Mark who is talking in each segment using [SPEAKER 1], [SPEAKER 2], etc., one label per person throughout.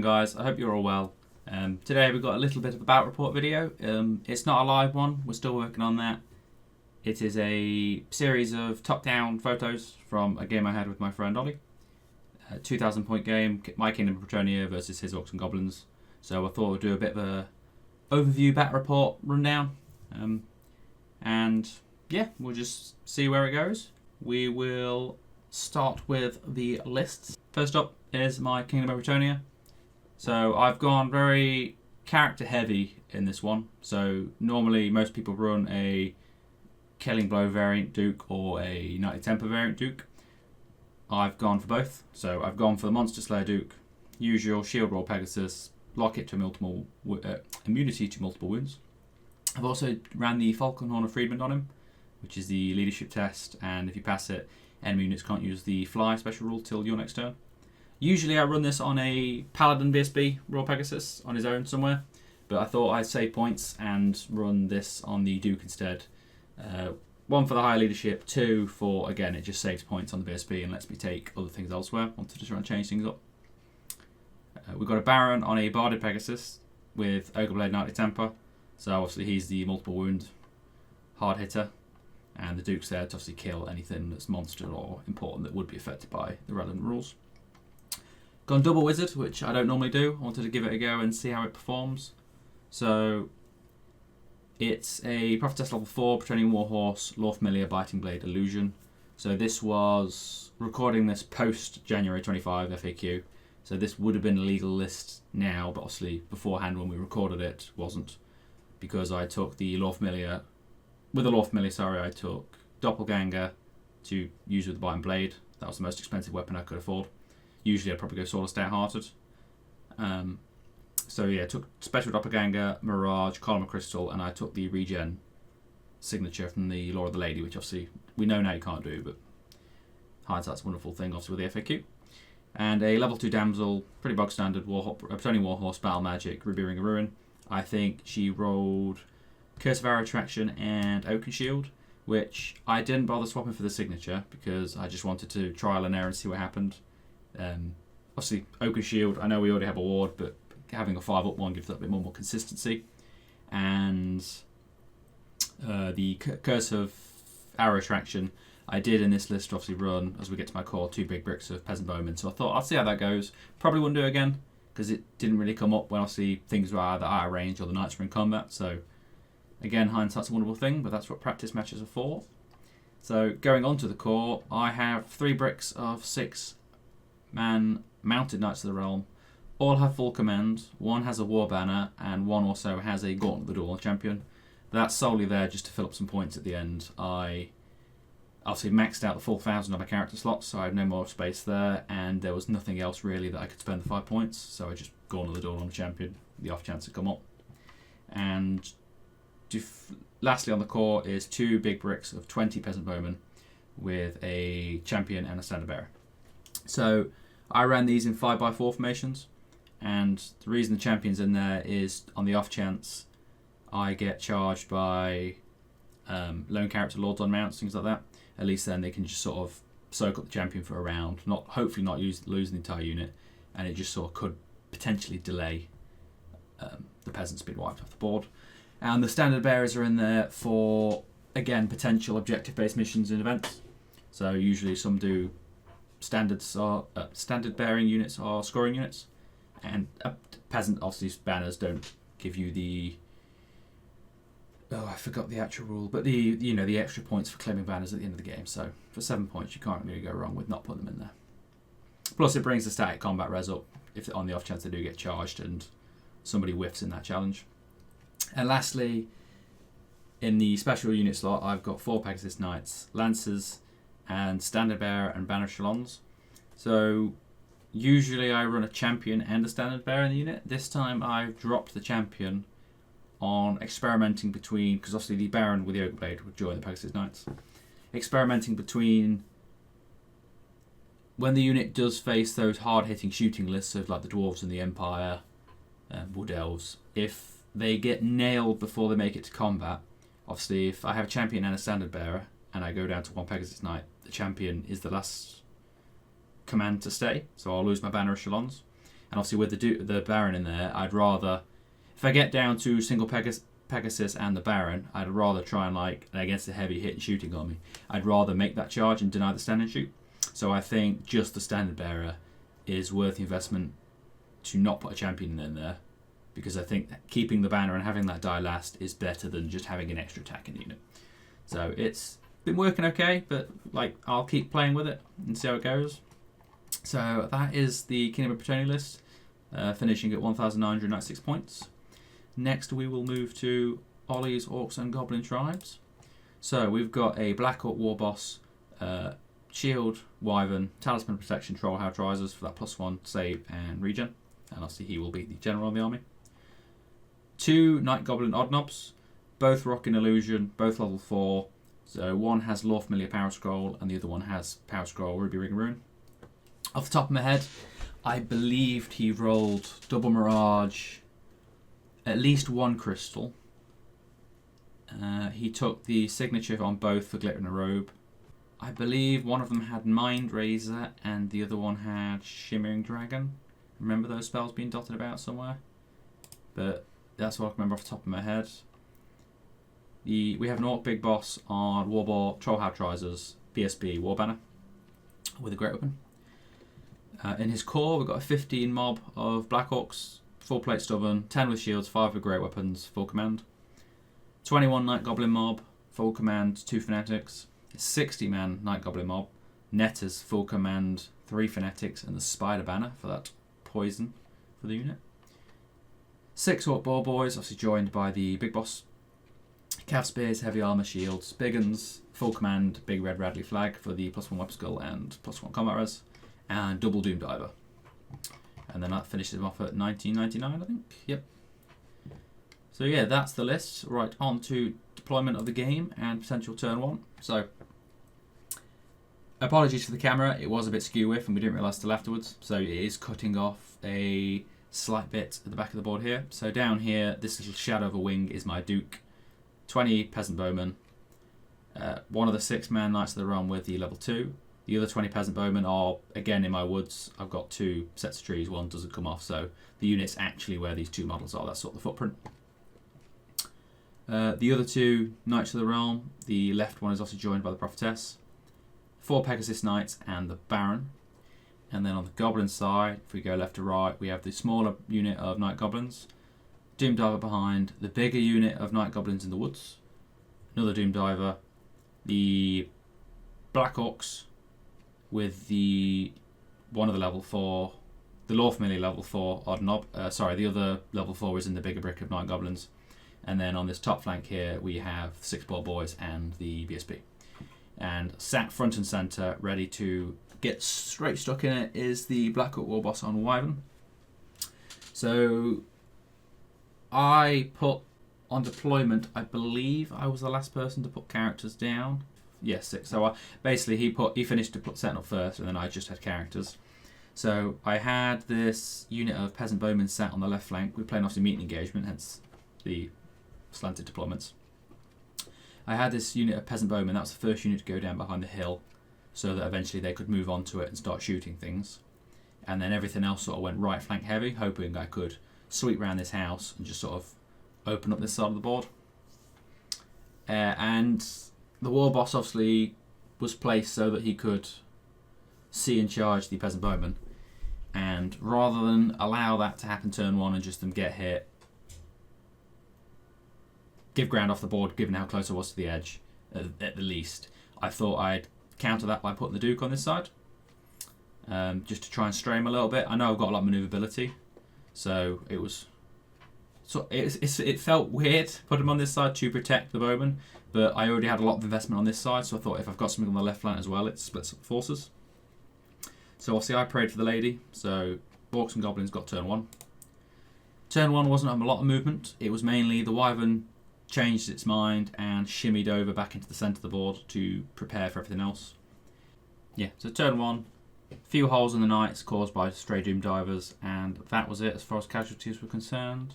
[SPEAKER 1] going, guys? I hope you're all well. Today we've got a little bit of a bout report video. It's not a live one, we're still working on that. It is a series of top-down photos from a game I had with my friend Ollie. A 2,000 point game, my Kingdom of Bretonia versus his Orcs and Goblins. So I thought I'd do a bit of a overview bat report rundown. And yeah, we'll just see where it goes. We will start with the lists. First up is my Kingdom of Bretonia. So I've gone very character heavy in this one. So normally most people run a Killing Blow variant Duke or a Knightly Temper variant Duke. I've gone for both. So I've gone for the Monster Slayer Duke, usual Shield Roll Pegasus, block it to multiple immunity to multiple wounds. I've also ran the Falcon Horn of Freedman on him, which is the leadership test, and if you pass it, enemy units can't use the fly special rule till your next turn. Usually I run this on a Paladin BSB Royal Pegasus on his own somewhere, but I thought I'd save points and run this on the Duke instead. One for the higher leadership, two for, again, it just saves points on the BSB and lets me take other things elsewhere. Wanted to try and change things up. We've got a Baron on a Barded Pegasus with Ogreblade Knightly Temper, so obviously he's the multiple wound hard hitter, and the Duke's there to obviously kill anything that's monster or important that would be affected by the relevant rules. Gone Double Wizard, which I don't normally do. I wanted to give it a go and see how it performs. So it's a Prophetess level 4, Bretonia Warhorse, Lore Familiar, Biting Blade, Illusion. So this was recording this post January 25 FAQ. So this would have been a legal list now, but obviously beforehand when we recorded it wasn't, because I took the Lore Familiar. With the Lore Familiar, I took Doppelganger to use with the Biting Blade. That was the most expensive weapon I could afford. Usually I'd probably go Sword of Stout-Hearted. So yeah, I took Special Doppelganger, Mirage, Column of Crystal, and I took the regen signature from the Lore of the Lady, which obviously we know now you can't do, but hindsight's a wonderful thing, obviously, with the FAQ. And a level 2 Damsel, pretty bog standard, Bretonia Warhorse, Battle Magic, Ruby Ring of Ruin. I think she rolled Curse of Arrow Attraction and Oaken Shield, which I didn't bother swapping for the signature because I just wanted to trial and error and see what happened. Obviously, Oaken Shield, I know we already have a ward, but having a 5-up one gives that a bit more consistency. And the Curse of Arrow Attraction, I did in this list obviously run, as we get to my core, 2 big bricks of Peasant Bowman. So I thought I'll see how that goes. Probably wouldn't do it again because it didn't really come up when obviously things were either out of range or the knights were in combat. So again, hindsight's a wonderful thing, but that's what practice matches are for. So going on to the core, I have 3 bricks of 6-man mounted Knights of the Realm. All have full command, one has a war banner, and one also has a Gauntlet of the Duel champion. That's solely there just to fill up some points at the end. I obviously maxed out the full 1,000 of my character slots, so I had no more space there, and there was nothing else really that I could spend the 5 points, so I just Gauntlet of the Duel on the champion, the off chance to come up. And lastly on the core is 2 big bricks of 20 Peasant Bowmen with a champion and a standard bearer. So I ran these in 5x4 formations. And the reason the champion's in there is on the off chance I get charged by lone character lords on mounts, things like that. At least then they can just sort of soak up the champion for a round, hopefully not losing the entire unit, and it just sort of could potentially delay the peasants being wiped off the board. And the standard bearers are in there for, again, potential objective-based missions and events. So usually some do standard bearing units or scoring units. And peasant, obviously, banners don't give you the... Oh, I forgot the actual rule. But the extra points for claiming banners at the end of the game. So for 7 points, you can't really go wrong with not putting them in there. Plus, it brings the static combat res up if on the off chance they do get charged and somebody whiffs in that challenge. And lastly, in the special unit slot, I've got 4 Pegasus Knights, Lancers, and Standard Bearer and Banner Echelons. So usually I run a champion and a standard bearer in the unit. This time I've dropped the champion on experimenting between, because obviously the Baron with the Oak Blade would join the Pegasus Knights. Experimenting between when the unit does face those hard-hitting shooting lists of like the Dwarves and the Empire, Wood Elves, if they get nailed before they make it to combat, obviously if I have a champion and a standard bearer and I go down to 1 Pegasus Knight, the champion is the last command to stay, so I'll lose my banner echelons. And obviously with the Baron in there, I'd rather, if I get down to single Pegasus and the Baron, I'd rather try and against the heavy hit and shooting army, I'd rather make that charge and deny the stand and shoot. So I think just the standard bearer is worth the investment to not put a champion in there, because I think keeping the banner and having that die last is better than just having an extra attacking unit. So it's been working okay, but I'll keep playing with it and see how it goes. So that is the Kingdom of Bretonia list, finishing at 1,996 points. Next we will move to Ollie's Orcs and Goblin Tribes. So we've got a Black Orc Warboss, Shield, Wyvern, Talisman of Protection, Trollhide Trousers for that +1 save and regen. And obviously he will be the general of the army. 2 Night Goblin Oddnobs, both rocking Illusion, both level 4. So one has Lore Familiar Power Scroll and the other one has Power Scroll Ruby Ring Rune. Off the top of my head, I believed he rolled double Mirage, at least 1 crystal. He took the signature on both for Glitter and a Robe. I believe one of them had Mind Razor and the other one had Shimmering Dragon. Remember those spells being dotted about somewhere? But that's what I remember off the top of my head. We have an Orc Bigboss on Warboss, Trollhide Trousers, BSB War Banner with a Great Weapon. In his core, we've got a 15 mob of Black Orcs, full plate stubborn, 10 with shields, 5 with great weapons, full command. 21 Night Goblin mob, full command, 2 fanatics. 60 man Night Goblin mob, netters, full command, 3 fanatics, and the Spider Banner for that poison for the unit. 6 Orc Boar Boys, obviously joined by the Big Boss. Cav Spears, heavy armor, shields, big guns, full command, big red Radley flag for the +1 weapon skull and +1 combat res, and double Doom Diver. And then that finishes him off at 1999, I think. Yep. So yeah, that's the list. Right, on to deployment of the game and potential turn 1. So, apologies for the camera, it was a bit skew with and we didn't realise till afterwards. So it is cutting off a slight bit at the back of the board here. So down here, this little shadow of a wing is my Duke. 20 Peasant Bowmen. One of the 6-man Knights of the Realm with the level 2. The other 20 Peasant Bowmen are, again, in my woods. I've got 2 sets of trees, one doesn't come off, so the unit's actually where these 2 models are. That's sort of the footprint. The other 2 Knights of the Realm, the left one is also joined by the Prophetess. 4 Pegasus Knights and the Baron. And then on the Goblin side, if we go left to right, we have the smaller unit of Night Goblins. Doom Diver behind, the bigger unit of Night Goblins in the woods. Another Doom Diver. The Black Orcs with one of the level 4, the Lore Familiar level 4 Oddnob. The other level 4 is in the bigger brick of Night Goblins. And then on this top flank here, we have 6 Boar Boys and the BSB. And sat front and centre, ready to get straight stuck in it, is the Black Orc Warboss on Wyvern. So I put on deployment, I believe I was the last person to put characters down. Yes, 6. So basically he finished setting up first, and then I just had characters. So I had this unit of Peasant Bowmen sat on the left flank. We're playing obviously meeting engagement, hence the slanted deployments. I had this unit of Peasant Bowmen. That was the first unit to go down behind the hill, so that eventually they could move onto it and start shooting things. And then everything else sort of went right flank heavy, hoping I could sweep around this house and just sort of open up this side of the board. And the Warboss obviously was placed so that he could see and charge the Peasant Bowmen. And rather than allow that to happen turn 1 and just them get hit, give ground off the board given how close I was to the edge, at the least, I thought I'd counter that by putting the Duke on this side. Just to try and stray him a little bit. I know I've got a lot of manoeuvrability, so it felt weird putting him on this side to protect the Bowman, but I already had a lot of investment on this side, so I thought if I've got something on the left flank as well, it splits up forces. So obviously I prayed for the lady, so Orcs and Goblins got turn 1. Turn 1 wasn't a lot of movement, it was mainly the Wyvern changed its mind and shimmied over back into the centre of the board to prepare for everything else. Yeah, so turn 1, a few holes in the Knights caused by stray Doom Divers, and that was it as far as casualties were concerned.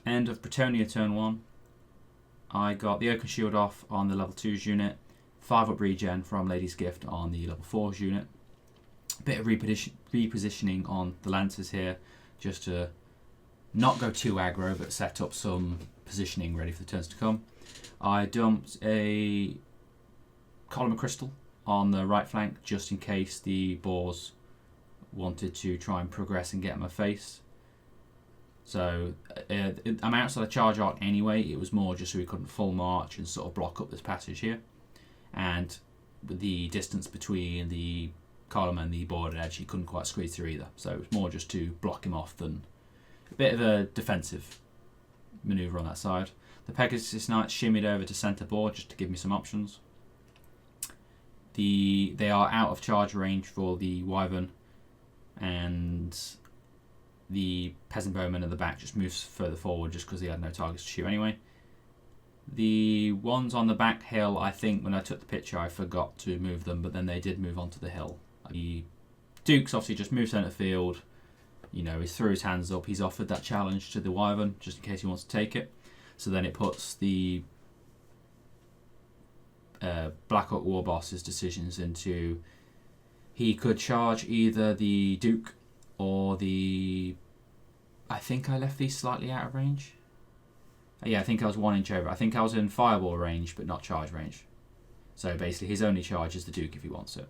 [SPEAKER 1] End of Bretonia turn 1. I got the Oaken Shield off on the level 2's unit, 5 up regen from Lady's Gift on the level 4's unit. Bit of repositioning on the Lancers here, just to not go too aggro, but set up some positioning ready for the turns to come. I dumped a Column of Crystal on the right flank, just in case the Boars wanted to try and progress and get in my face. So I'm outside the charge arc anyway. It was more just so we couldn't full march and sort of block up this passage here. And the distance between the column and the board edge, he couldn't quite squeeze through either. So it was more just to block him off than a bit of a defensive manoeuvre on that side. The Pegasus Knights shimmied over to centre board just to give me some options. They are out of charge range for the Wyvern, and the Peasant Bowman at the back just moves further forward just because he had no targets to shoot anyway. The ones on the back hill, I think when I took the picture I forgot to move them, but then they did move onto the hill. The Dukes obviously just moved centre field. You know, he threw his hands up. He's offered that challenge to the Wyvern just in case he wants to take it. So then it puts the Black Orc Warboss's decisions into, he could charge either the Duke or the... I think I left these slightly out of range. Yeah, I think I was 1 inch over. I think I was in fireball range, but not charge range. So basically, his only charge is the Duke if he wants it.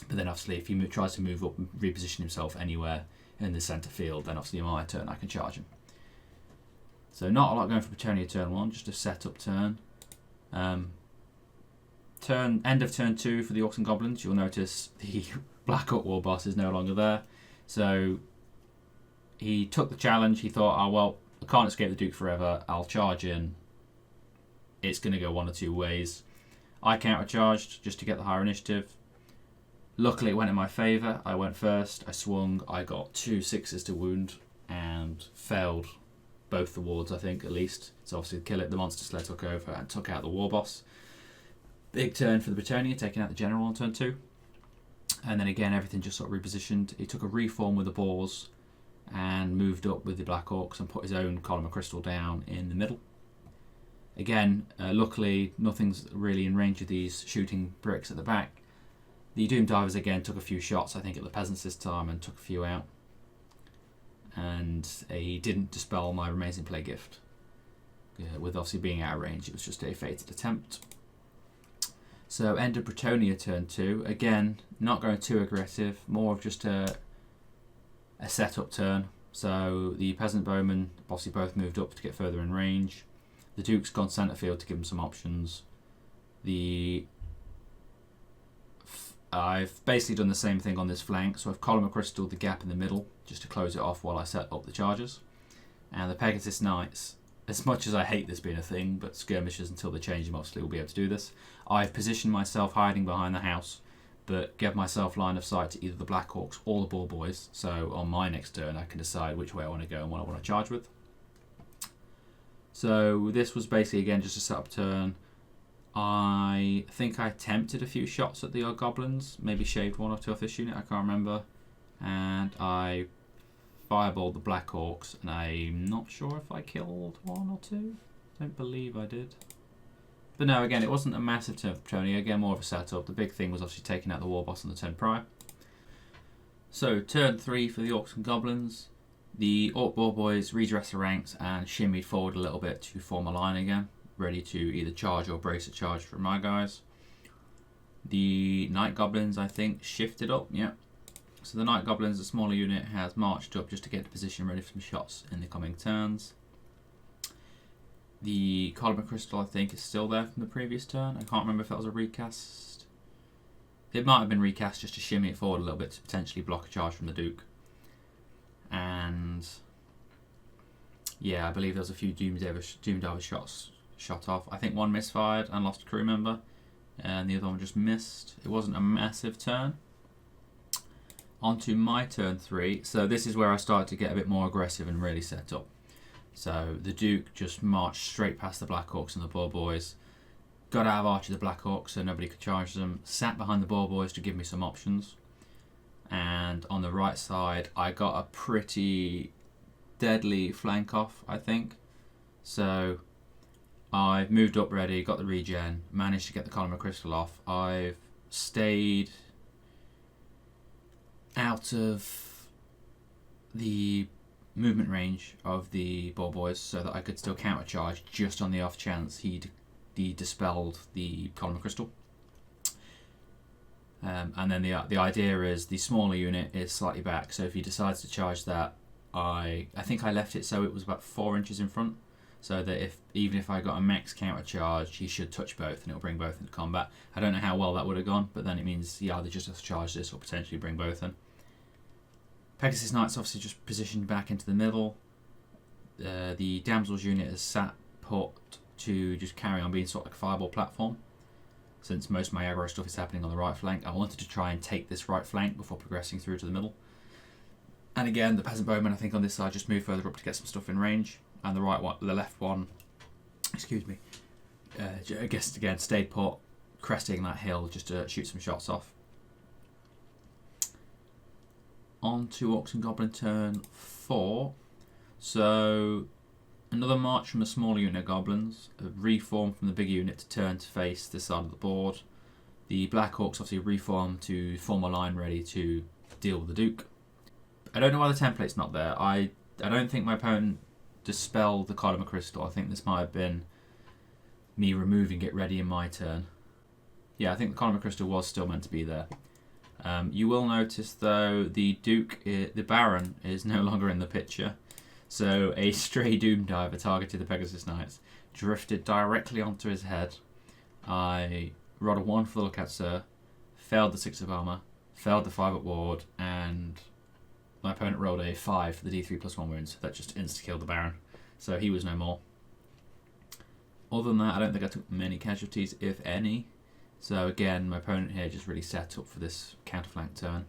[SPEAKER 1] But then obviously, if he tries to move up and reposition himself anywhere in the centre field, then obviously on my turn I can charge him. So not a lot going for Bretonia turn 1, just a setup turn. End of turn 2 for the Orcs and Goblins, you'll notice the Black Orc Warboss is no longer there. So he took the challenge. He thought, oh well, I can't escape the Duke forever. I'll charge in. It's going to go one or two ways. I countercharged just to get the higher initiative. Luckily, it went in my favour. I went first. I swung. I got 2 6s to wound and failed both the wards, I think, at least. So obviously, kill it. The monster sled took over and took out the Warboss. Big turn for the Bretonia, taking out the General on turn 2. And then again, everything just sort of repositioned. He took a reform with the Boars and moved up with the Black Orcs and put his own Column of Crystal down in the middle. Again, luckily, nothing's really in range of these shooting bricks at the back. The Doom Divers again took a few shots, I think, at the Peasants this time and took a few out. And he didn't dispel my Amazing Play Gift. With obviously being out of range, it was just a fated attempt. So end of Bretonia turn 2. Again, not going too aggressive, more of just a setup turn. So the Peasant Bowmen obviously both moved up to get further in range. The Duke's gone centre field to give him some options. I've basically done the same thing on this flank, so I've Column of Crystal the gap in the middle just to close it off while I set up the charges. And the Pegasus Knights, as much as I hate this being a thing, but skirmishers until they change them obviously will be able to do this. I've positioned myself hiding behind the house, but give myself line of sight to either the Black Orcs or the Boar Boys, so on my next turn I can decide which way I want to go and what I want to charge with. So this was basically again just a setup turn. I think I attempted a few shots at the Orc Goblins, maybe shaved 1 or 2 off this unit, I can't remember. And I fireballed the Black Orcs, and I'm not sure if I killed 1 or 2. Don't believe I did. But no, again, it wasn't a massive turn for Bretonia, again more of a setup. The big thing was obviously taking out the Warboss on the turn prior. So turn 3 for the Orcs and Goblins. The Orc Boar Boys redressed the ranks and shimmied forward a little bit to form a line again, ready to either charge or brace a charge from my guys. The Night Goblins, I think, shifted up, yeah. So the Night Goblins, a smaller unit, has marched up just to get the position ready for some shots in the coming turns. The Column of Crystal, I think, is still there from the previous turn. I can't remember if that was a recast. It might have been recast just to shimmy it forward a little bit to potentially block a charge from the Duke. And yeah, I believe there was a few Doom Diver shots shot off. I think 1 misfired and lost a crew member, and the other one just missed. It wasn't a massive turn. On to my turn 3. So this is where I started to get a bit more aggressive and really set up. So the Duke just marched straight past the Black Orcs and the Boar Boys, got out of arch of the Black Orcs so nobody could charge them, sat behind the Boar Boys to give me some options. And on the right side, I got a pretty deadly flank off, I think. So I've moved up ready, got the regen, managed to get the Column of Crystal off. I've stayed out of the movement range of the Boar boys so that I could still countercharge just on the off chance he dispelled the Column of Crystal. And then the idea is the smaller unit is slightly back, so if he decides to charge that, I think I left it so it was about 4 inches in front, so that even if I got a max counter charge, he should touch both and it'll bring both into combat. I don't know how well that would have gone, but then it means he either just has to charge this or potentially bring both in. Pegasus Knight's obviously just positioned back into the middle. The Damsels unit is sat put to just carry on being sort of like a fireball platform. Since most of my aggro stuff is happening on the right flank, I wanted to try and take this right flank before progressing through to the middle. And again, the Peasant Bowman, I think on this side, just moved further up to get some stuff in range. And the left one, excuse me, I guess again, stayed put, cresting that hill just to shoot some shots off. On to Orcs and Goblin turn 4. So another march from a smaller unit of goblins, a reform from the bigger unit to turn to face this side of the board. The Black Orcs obviously reform to form a line ready to deal with the Duke. I don't know why the template's not there. I don't think my opponent dispelled the Column of Crystal. I think this might have been me removing it ready in my turn. Yeah, I think the Column of Crystal was still meant to be there. You will notice though the Baron is no longer in the picture. So a stray Doom Diver targeted the Pegasus Knights, drifted directly onto his head. I rolled a 1 for the Lookout Sir, failed the 6 of armour, failed the 5 at ward, and my opponent rolled a 5 for the D3+1 wounds. That just insta-killed the Baron. So he was no more. Other than that, I don't think I took many casualties, if any. So again, my opponent here just really set up for this counterflank turn.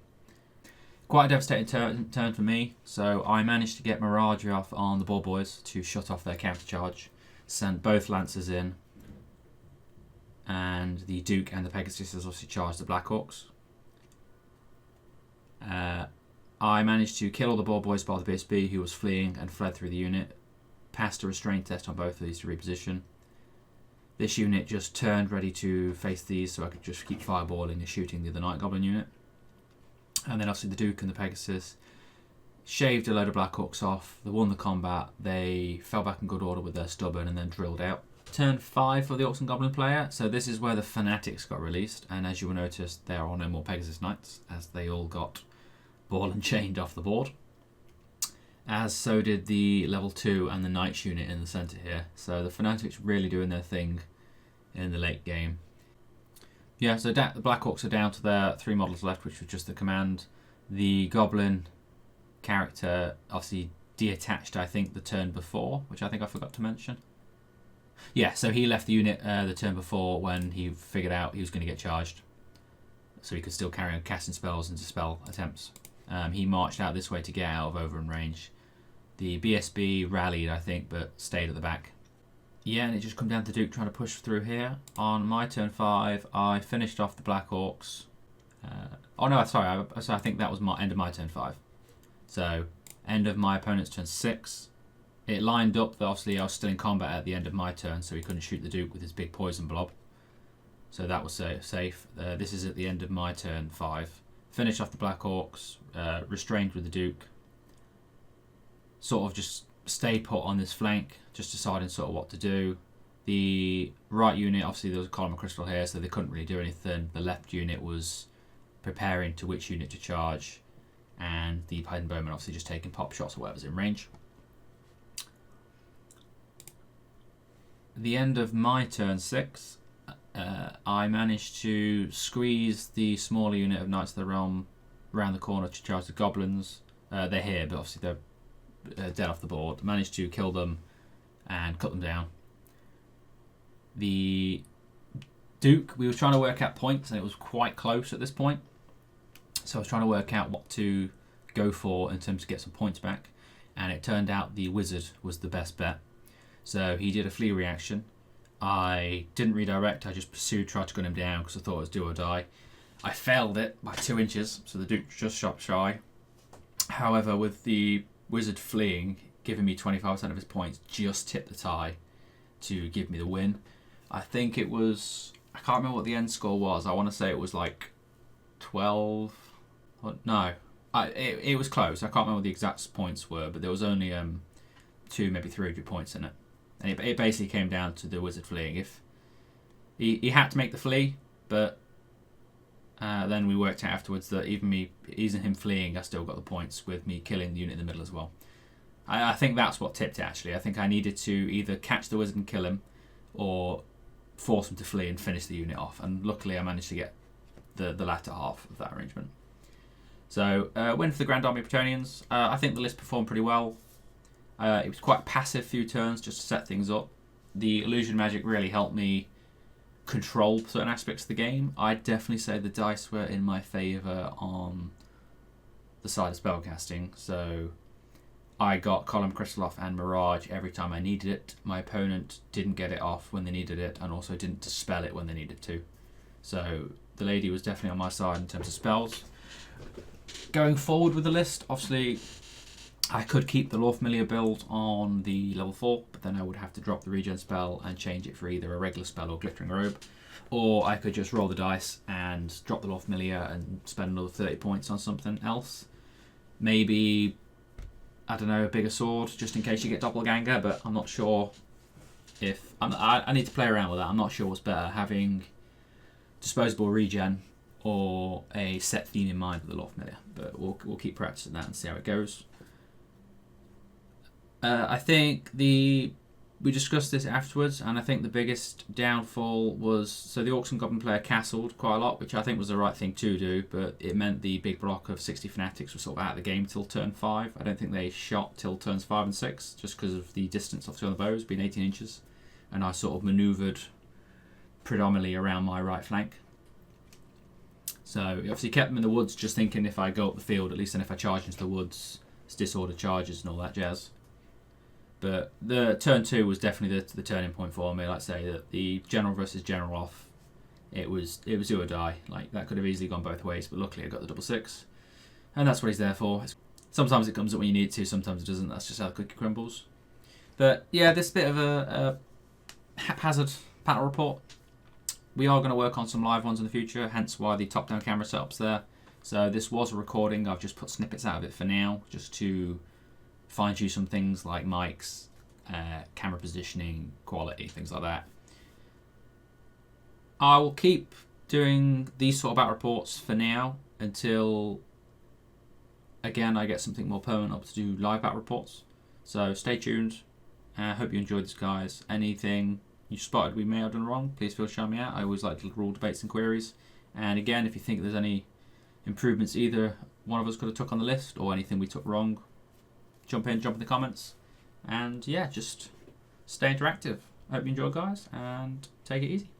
[SPEAKER 1] Quite a devastating turn for me, so I managed to get Mirage off on the Boar boys to shut off their countercharge, sent both Lancers in, and the Duke and the Pegasus has obviously charged the Black Orcs. I managed to kill all the Boar boys by the BSB who was fleeing and fled through the unit, passed a restraint test on both of these to reposition. This unit just turned ready to face these so I could just keep fireballing and shooting the other Night Goblin unit. And then obviously the Duke and the Pegasus shaved a load of Black Orcs off. They won the combat. They fell back in good order with their stubborn and then drilled out. Turn 5 for the Orcs and Goblin player. So this is where the Fanatics got released. And as you will notice, there are no more Pegasus Knights as they all got ball and chained off the board. As so did the level 2 and the Knights unit in the centre here. So the Fanatics really doing their thing in the late game. Yeah, so the Black Orcs are down to their 3 models left, which was just the command. The Goblin character obviously detached, I think, the turn before, which I think I forgot to mention. Yeah, so he left the unit the turn before when he figured out he was going to get charged. So he could still carry on casting spells and dispel attempts. He marched out this way to get out of overrun range. The BSB rallied, I think, but stayed at the back. Yeah, and it just come down to Duke trying to push through here. On my turn 5, I finished off the Black Orcs. Oh no, sorry, I think that was my end of my turn 5. So, end of my opponent's turn 6. It lined up that obviously I was still in combat at the end of my turn, so he couldn't shoot the Duke with his big poison blob. So that was safe. This is at the end of my turn 5. Finished off the Black Orcs, restrained with the Duke. Sort of just stay put on this flank, just deciding sort of what to do. The right unit, obviously there was a Column of Crystal here, so they couldn't really do anything. The left unit was preparing to which unit to charge, and the Python Bowman obviously just taking pop shots or whatever's in range. At the end of my turn 6, I managed to squeeze the smaller unit of Knights of the Realm around the corner to charge the Goblins. They're here, but obviously they're dead off the board. Managed to kill them and cut them down. The Duke, we were trying to work out points and it was quite close at this point. So I was trying to work out what to go for in terms of get some points back. And it turned out the Wizard was the best bet. So he did a flee reaction. I didn't redirect, I just pursued, tried to gun him down because I thought it was do or die. I failed it by 2 inches, so the Duke just shot shy. However, with the Wizard fleeing, giving me 25% of his points, just tipped the tie to give me the win. I think it was, I can't remember what the end score was. I want to say it was like 12, no, it was close. I can't remember what the exact points were, but there was only 2, maybe 300 points in it. And it basically came down to the wizard fleeing. If he had to make the flee, but then we worked out afterwards that even him fleeing, I still got the points with me killing the unit in the middle as well. I think that's what tipped it, actually. I think I needed to either catch the wizard and kill him, or force him to flee and finish the unit off. And luckily I managed to get the latter half of that arrangement. So, win for the Grand Army Bretonians. I think the list performed pretty well. It was quite passive few turns just to set things up. The illusion magic really helped me control certain aspects of the game. I'd definitely say the dice were in my favour on the side of spellcasting. So I got Column Crystal off and Mirage every time I needed it. My opponent didn't get it off when they needed it, and also didn't dispel it when they needed to. So the lady was definitely on my side in terms of spells. Going forward with the list, obviously I could keep the Law Familiar build on the level 4, but then I would have to drop the regen spell and change it for either a regular spell or Glittering Robe. Or I could just roll the dice and drop the Law Familiar and spend another 30 points on something else. Maybe, I don't know, a bigger sword, just in case you get Doppelganger, but I'm not sure if... I need to play around with that. I'm not sure what's better, having disposable regen or a set theme in mind with the Law Familiar. But we'll keep practicing that and see how it goes. I think we discussed this afterwards, and I think the biggest downfall was, so the Orcs and Goblin player castled quite a lot, which I think was the right thing to do, but it meant the big block of 60 fanatics was sort of out of the game till turn 5. I don't think they shot till turns 5 and 6, just because of the distance of the bows being 18 inches, and I sort of manoeuvred predominantly around my right flank. So obviously kept them in the woods, just thinking if I go up the field, at least then if I charge into the woods, it's disordered charges and all that jazz. But the turn 2 was definitely the turning point for me. Like I say, that the general versus general off, it was do or die. Like that could have easily gone both ways, but luckily I got the 6/6, and that's what he's there for. Sometimes it comes up when you need it to, sometimes it doesn't. That's just how the cookie crumbles. But yeah, this bit of a haphazard panel report. We are going to work on some live ones in the future, hence why the top-down camera setup's there. So this was a recording. I've just put snippets out of it for now, just to fine-tune some things like mics, camera positioning, quality, things like that. I will keep doing these sort of battle reports for now until, again, I get something more permanent up to do live battle reports. So stay tuned. I hope you enjoyed this, guys. Anything you spotted we may have done wrong, please feel free to shout me out. I always like little rule debates and queries. And again, if you think there's any improvements either one of us could have took on the list or anything we took wrong, jump in the comments, and yeah, just stay interactive. I hope you enjoy, guys, and take it easy.